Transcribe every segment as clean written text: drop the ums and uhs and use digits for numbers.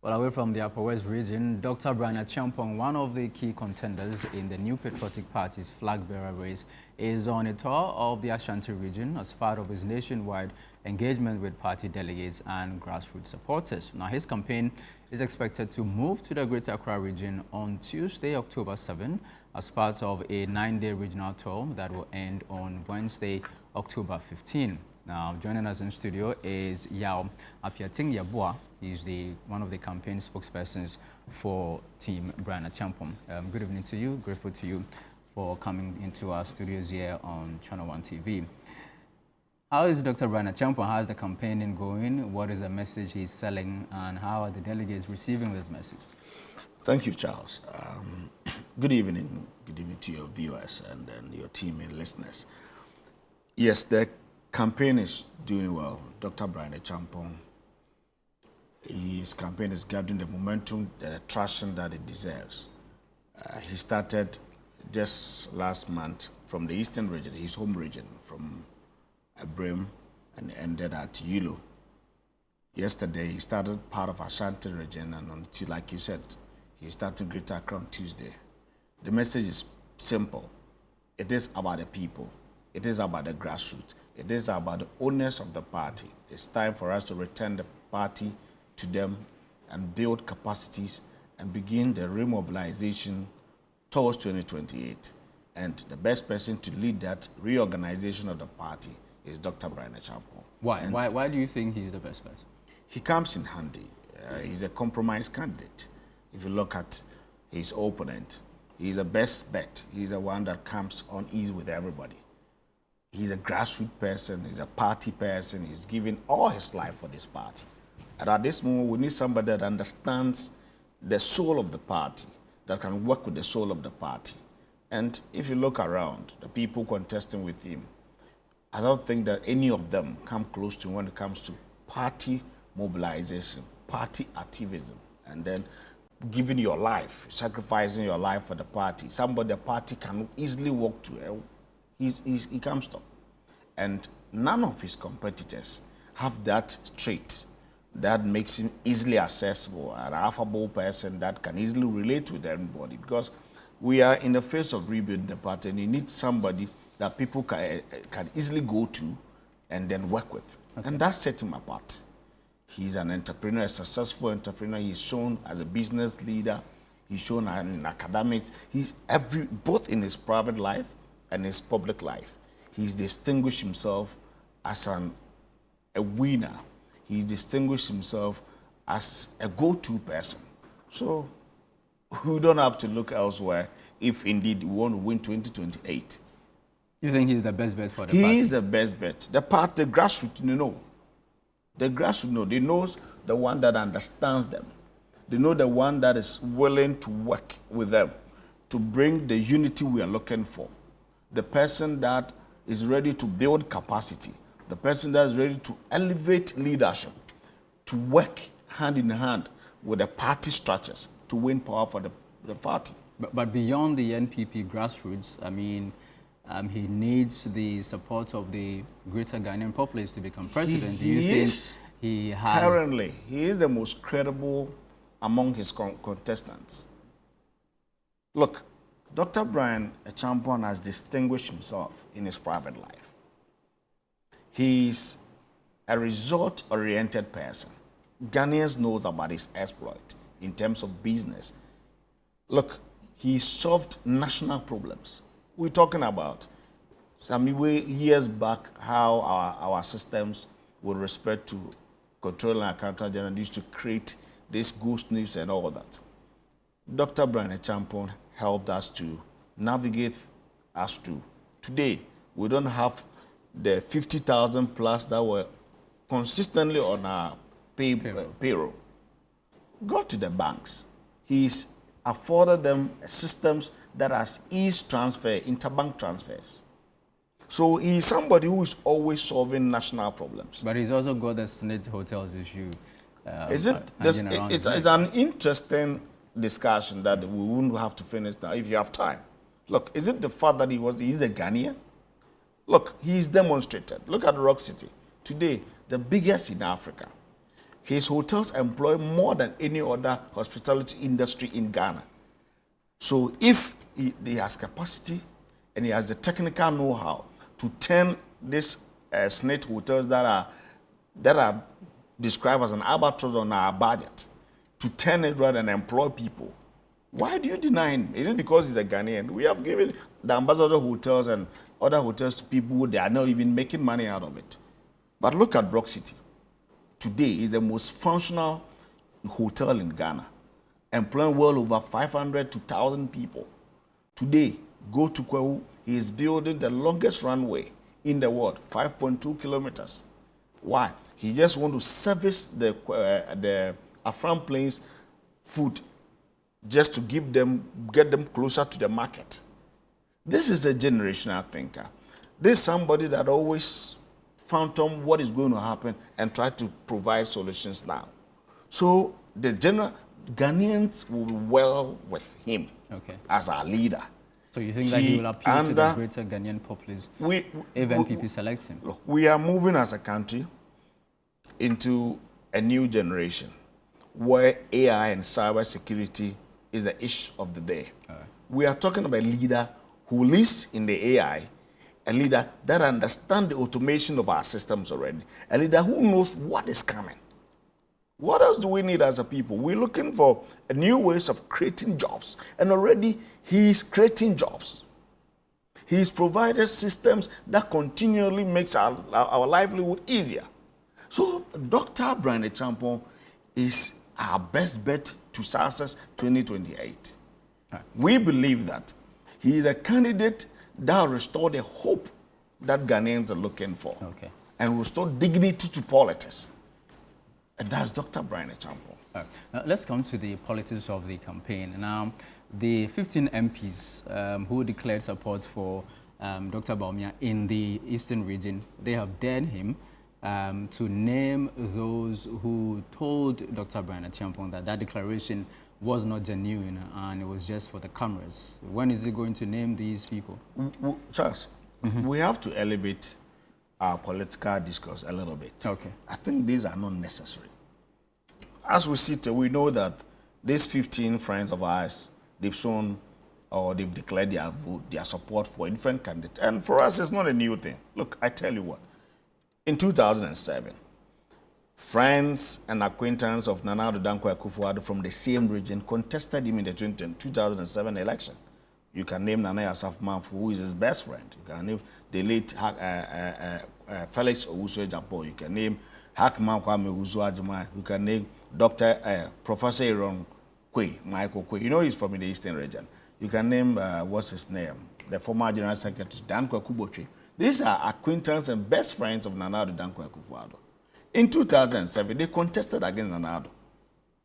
Well, away from the Upper West region, Dr. Bryan Acheampong, one of the key contenders in the New Patriotic Party's flag-bearer race, is on a tour of the Ashanti region as part of his nationwide engagement with party delegates and grassroots supporters. Now, his campaign is expected to move to the Greater Accra region on Tuesday, October 7, as part of a 9-day regional tour that will end on Wednesday, October 15. Now, joining us in studio is Acheampong. He's one of the campaign spokespersons for Team Bryan Acheampong. Good evening to you. Grateful to you for coming into our studios here on ChannelOne TV. How is Dr. Bryan Acheampong? How is the campaigning going? What is the message he's selling, and how are the delegates receiving this message? Thank you, Charles. Good evening. Good evening to your viewers and then your team and listeners. Yes, the campaign is doing well. Dr. Bryan Acheampong, his campaign is gathering the momentum, the traction that it deserves. He started just last month from the eastern region, his home region, from Brim, and ended at Yulo. Yesterday, he started part of Ashanti region, and until, like you said, he started Greater Accra on Tuesday. The message is simple. It is about the people. It is about the grassroots. It is about the owners of the party. It's time for us to return the party to them and build capacities and begin the remobilization towards 2028. And the best person to lead that reorganization of the party is Dr. Bryan Acheampong. Why do you think he's the best person? He comes in handy. He's a compromise candidate. If you look at his opponent, he's a best bet. He's the one that comes on ease with everybody. He's a grassroots person. He's a party person. He's given all his life for this party. And at this moment, we need somebody that understands the soul of the party, that can work with the soul of the party. And if you look around, the people contesting with him, I don't think that any of them come close to him when it comes to party mobilization, party activism, and then giving your life, sacrificing your life for the party. Somebody the party can easily walk to, he comes to. And none of his competitors have that trait that makes him easily accessible, an affable person that can easily relate with everybody, because we are in the phase of rebuilding the party, and you need somebody that people can easily go to and then work with. Okay. And that sets him apart. He's an entrepreneur, a successful entrepreneur. He's shown as a business leader. He's shown in academics. He's both in his private life and his public life. He's distinguished himself as a winner. He's distinguished himself as a go-to person. So we don't have to look elsewhere if indeed we want to win 2028. You think he's the best bet for the party? He is the best bet. The grassroots, The grassroots know. They know the one that understands them. They know the one that is willing to work with them to bring the unity we are looking for. The person that is ready to build capacity. The person that is ready to elevate leadership, to work hand in hand with the party structures to win power for the party. But beyond the NPP grassroots, I mean, he needs the support of the greater Ghanaian populace to become president. Do you think he has? Currently, he is the most credible among his contestants. Look, Dr. Bryan Acheampong has distinguished himself in his private life. He's a result-oriented person. Ghanaians knows about his exploit in terms of business. Look, he solved national problems. We're talking about some years back how our systems with respect to control and accountant general used to create this ghost news and all that. Dr. Bryan Acheampong helped us to navigate us to today. We don't have the 50,000 plus that were consistently on our payroll. Go to the banks. He's afforded them systems that has eased transfer, interbank transfers. So he's somebody who is always solving national problems. But he's also got the Senate hotels issue. It's an interesting discussion that we wouldn't have to finish now if you have time. Look, is it the fact that he's a Ghanaian? Look, he's demonstrated. Look at Rock City. Today, the biggest in Africa. his hotels employ more than any other hospitality industry in Ghana. So if he has capacity and he has the technical know-how to turn these snake hotels that are described as an albatross on our budget, to turn it rather than employ people, why do you deny him? Is it because he's a Ghanaian? We have given the ambassador hotels and other hotels to people who they are not even making money out of it. But look at Rock City. Today is the most functional hotel in Ghana, employing well over 500 to 1,000 people. Today, go to Kwewu, he is building the longest runway in the world, 5.2 kilometers. Why? He just want to service the Afram Plains food just to get them closer to the market. This is a generational thinker. This is somebody that always phantom what is going to happen and try to provide solutions now. So the general Ghanaians will be well with him as our leader. So you think that he will appeal to the greater Ghanaian populace if NPP selects him? Look, we are moving as a country into a new generation where AI and cyber security is the issue of the day. We are talking about a leader who lives in the AI, a leader that understands the automation of our systems already, a leader who knows what is coming. What else do we need as a people? We're looking for new ways of creating jobs, and already he's creating jobs. He's provided systems that continually makes our livelihood easier. So Dr. Bryan Acheampong is our best bet to success 2028. We believe that he is a candidate that will restore the hope that Ghanaians are looking for and restore dignity to politics. And that's Dr. Bryan Acheampong. Now, let's come to the politics of the campaign. Now, the 15 MPs who declared support for Dr. Bawumia in the Eastern region, they have dared him to name those who told Dr. Bryan Acheampong that that declaration was not genuine and it was just for the cameras. When is he going to name these people? Charles, we have to elevate our political discourse a little bit. I think these are not necessary. As we sit here, we know that these 15 friends of ours, they've shown or they've declared their vote, their support for a different candidate. And for us, it's not a new thing. Look, I tell you what. In 2007, friends and acquaintance of Nana Addo Dankwa Akufo-Addo from the same region contested him in the 2007 election. You can name Nana Acheampong, who is his best friend. You can name the late Felix Owusu-Agyapong. You can name Hakman Kwame Owusu-Adjumah. You can name Professor Aaron Michael Kwe. You know he's from the Eastern region. You can name, what's his name? The former General Secretary, Dankwa Akubotwe. These are acquaintances and best friends of Nana Addo Dankwa Akufo-Addo. In 2007, they contested against Nana Addo.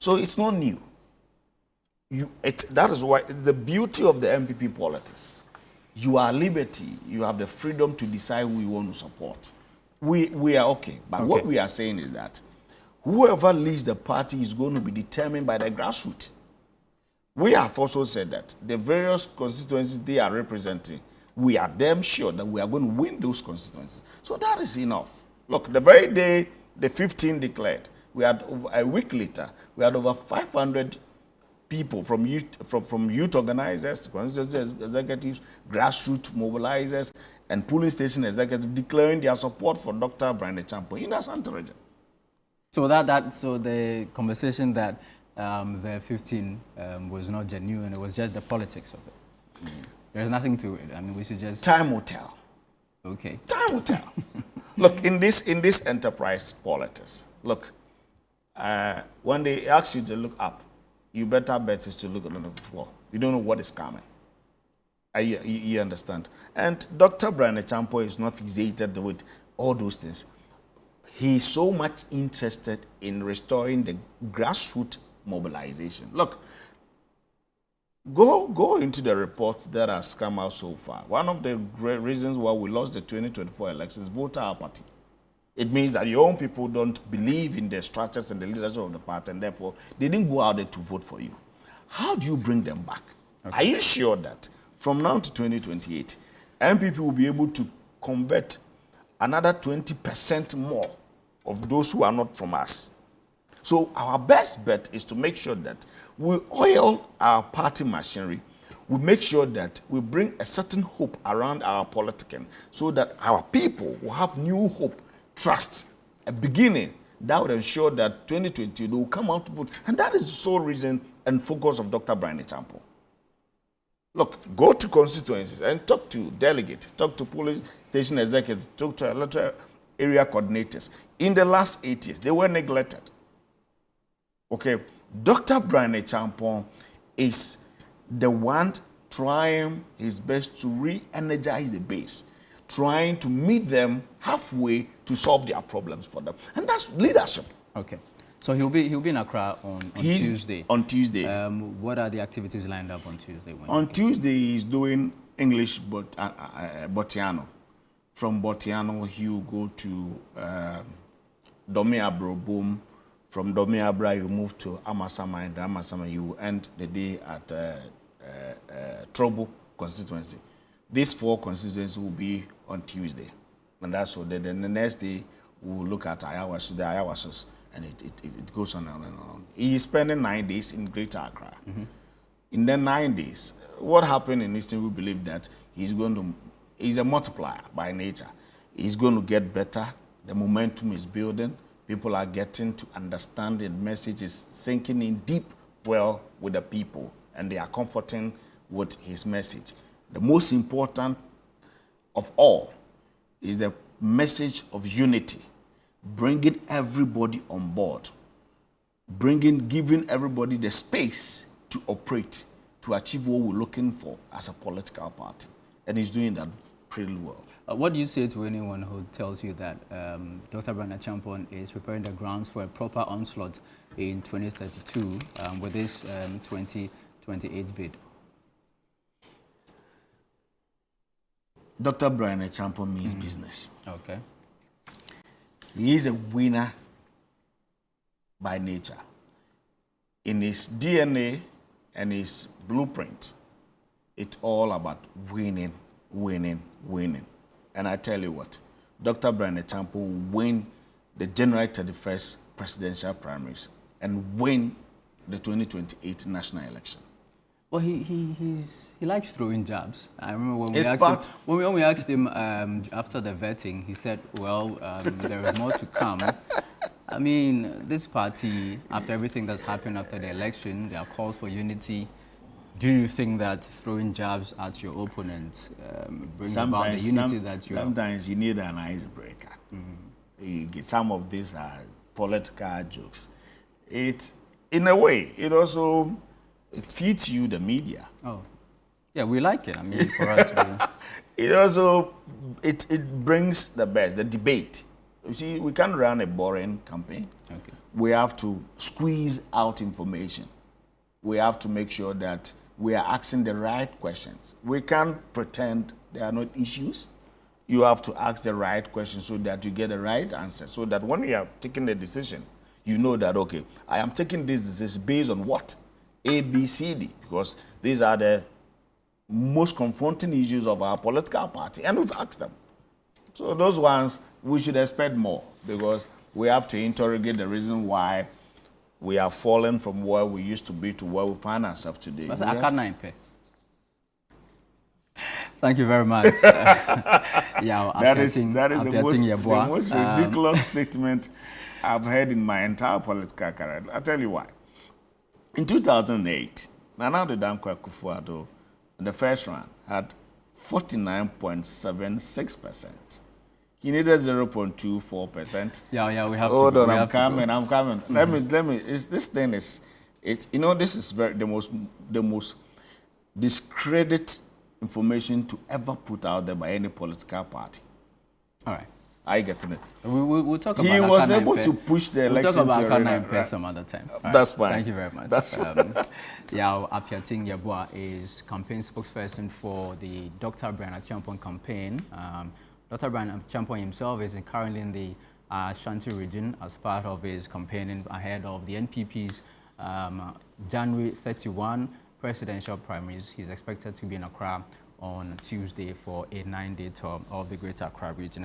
So it's not new. That is why it's the beauty of the NPP politics. You are liberty. You have the freedom to decide who you want to support. We are okay. But what we are saying is that whoever leads the party is going to be determined by the grassroots. We have also said that the various constituencies they are representing, we are damn sure that we are going to win those constituencies. So that is enough. Look, the very day the 15 declared, we had a week later, we had over 500 people from youth organizers, constituency executives, grassroots mobilizers, and polling station executives declaring their support for Dr. Bryan Acheampong in Ashanti region. So so the conversation that the 15 was not genuine, it was just the politics of it. There's nothing to it. I mean, we should just... Time will tell. Time will tell. Look, in this enterprise politics, look, when they ask you to look up, you better bet is to look on the floor. You don't know what is coming. You understand? And Dr. Bryan Acheampong is not fixated with all those things. He's so much interested in restoring the grassroots mobilization. Look, go into the reports that has come out so far. One of the great reasons why we lost the 2024 elections, voter apathy. It means that your own people don't believe in the structures and the leadership of the party, and therefore they didn't go out there to vote for you. How do you bring them back? Are you sure that from now to 2028, NPP will be able to convert another 20% more of those who are not from us? So our best bet is to make sure that we oil our party machinery. We make sure that we bring a certain hope around our politicking so that our people will have new hope, trust, a beginning that would ensure that 2020 they will come out to vote. And that is the sole reason and focus of Dr. Bryan Acheampong. Look, go to constituencies and talk to delegates, talk to police station executives, talk to electoral area coordinators. In the last 8 years, they were neglected. Okay, Dr. Bryan Acheampong is the one trying his best to re-energize the base, trying to meet them halfway to solve their problems for them. And that's leadership. Okay. So he'll be in Accra on Tuesday. On Tuesday. What are the activities lined up on Tuesday? On Tuesday, he's doing English Botiano. From Botiano, he'll go to Domiabro Boom. From Domiabra, you move to Amasama, and Amasama, you will end the day at Trobo constituency. These 4 constituencies will be on Tuesday. And that's so then the next day, we'll look at Ayawasu, the Ayawasus, and it goes on and on. He's spending 9 days in Greater Accra. In the 9 days, what happened in Eastern, we believe that he's a multiplier by nature. He's going to get better. The momentum is building. People are getting to understand the message is sinking in deep well with the people, and they are comforting with his message. The most important of all is the message of unity, bringing everybody on board, giving everybody the space to operate, to achieve what we're looking for as a political party. And he's doing that pretty well. What do you say to anyone who tells you that Dr. Bryan Acheampong is preparing the grounds for a proper onslaught in 2032 with this 2028 bid? Dr. Bryan Acheampong means business. Okay. He is a winner by nature. In his DNA and his blueprint, it's all about winning, winning, winning. And I tell you what, Dr. Bryan Acheampong will win the January 31st presidential primaries and win the 2028 national election. Well, he likes throwing jabs. I remember when we asked him after the vetting, he said, well, there is more to come. I mean, this party, after everything that's happened after the election, there are calls for unity. Do you think that throwing jabs at your opponent brings about the unity that you have? Sometimes you need an icebreaker. Some of these are political jokes. In a way, it also feeds you the media. Oh, yeah, we like it. I mean, for us, it also it brings the best, the debate. You see, we can't run a boring campaign. Okay. We have to squeeze out information. We have to make sure that we are asking the right questions. We can't pretend there are not issues. You have to ask the right questions so that you get the right answer, so that when you are taking the decision, you know that, okay, I am taking this decision based on what? A, B, C, D, because these are the most confronting issues of our political party, and we've asked them. So those ones, we should expect more, because we have to interrogate the reason why we are fallen from where we used to be to where we find ourselves today. Thank you very much. That is the most ridiculous statement I've heard in my entire political career. I'll tell you why. In 2008, Nana Addo Dankwa Akufo-Addo, in the first round, had 49.76%. He needed 0.24%. Yeah, we have Hold to. on, I'm coming. Let me. This thing is, this is the most discredit information to ever put out there by any political party. All right. Are you getting it? We'll talk about He was able to push the election to talk about Akana some other time. That's fine. Thank you very much. That's fine. Acheampong is campaign spokesperson for the Dr. Bryan Acheampong campaign. Dr. Bryan Acheampong himself is currently in the Ashanti region as part of his campaigning ahead of the NPP's January 31 presidential primaries. He's expected to be in Accra on Tuesday for a 9-day tour of the Greater Accra region.